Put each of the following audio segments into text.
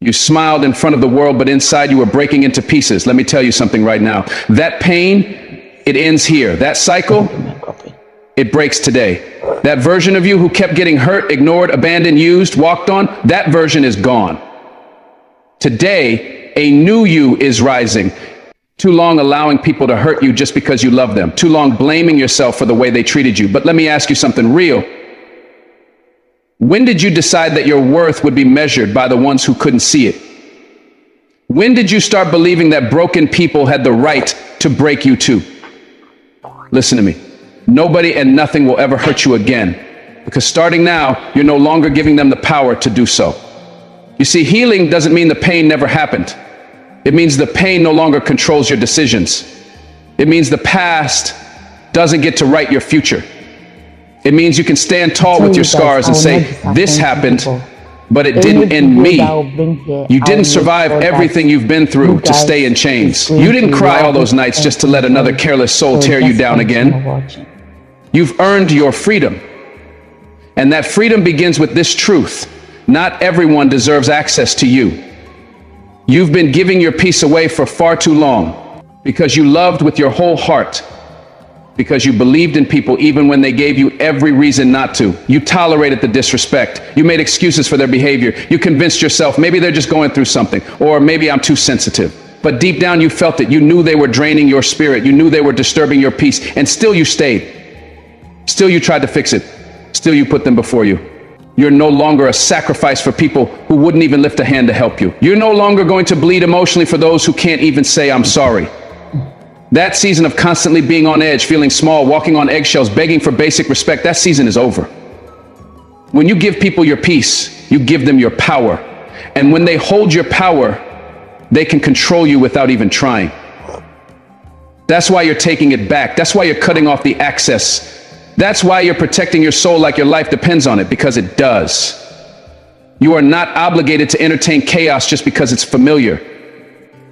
You smiled in front of the world, but inside you were breaking into pieces. Let me tell you something right now. That pain, it ends here. That cycle, it breaks today. That version of you who kept getting hurt, ignored, abandoned, used, walked on, that version is gone. Today, a new you is rising. Too long allowing people to hurt you just because you love them. Too long blaming yourself for the way they treated you. But let me ask you something real. When did you decide that your worth would be measured by the ones who couldn't see it? When did you start believing that broken people had the right to break you too? Listen to me. Nobody and nothing will ever hurt you again, because starting now, you're no longer giving them the power to do so. You see, healing doesn't mean the pain never happened. It means the pain no longer controls your decisions. It means the past doesn't get to write your future. It means you can stand tall with your scars and say, this happened, but it didn't end me. You didn't survive everything you've been through to stay in chains. You didn't cry all those nights just to let another careless soul tear you down again. You've earned your freedom. And that freedom begins with this truth. Not everyone deserves access to you. You've been giving your peace away for far too long because you loved with your whole heart, because you believed in people even when they gave you every reason not to. You tolerated the disrespect. You made excuses for their behavior. You convinced yourself maybe they're just going through something, or maybe I'm too sensitive. But deep down you felt it. You knew they were draining your spirit. You knew they were disturbing your peace, and still you stayed. Still you tried to fix it. Still you put them before you. You're no longer a sacrifice for people who wouldn't even lift a hand to help you. You're no longer going to bleed emotionally for those who can't even say, I'm sorry. That season of constantly being on edge, feeling small, walking on eggshells, begging for basic respect, that season is over. When you give people your peace, you give them your power. And when they hold your power, they can control you without even trying. That's why you're taking it back. That's why you're cutting off the access. That's why you're protecting your soul like your life depends on it, because it does. You are not obligated to entertain chaos just because it's familiar.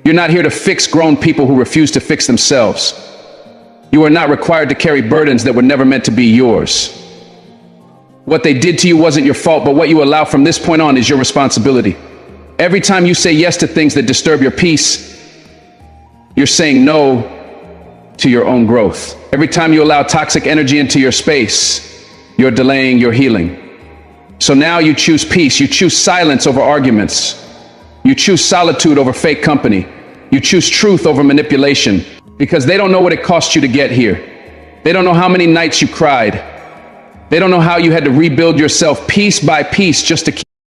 You're not here to fix grown people who refuse to fix themselves. You are not required to carry burdens that were never meant to be yours. What they did to you wasn't your fault, but what you allow from this point on is your responsibility. Every time you say yes to things that disturb your peace, you're saying no to your own growth. Every time you allow toxic energy into your space, you're delaying your healing. So now you choose peace. You choose silence over arguments. You choose solitude over fake company. You choose truth over manipulation, because they don't know what it cost you to get here. They don't know how many nights you cried. They don't know how you had to rebuild yourself piece by piece just to keep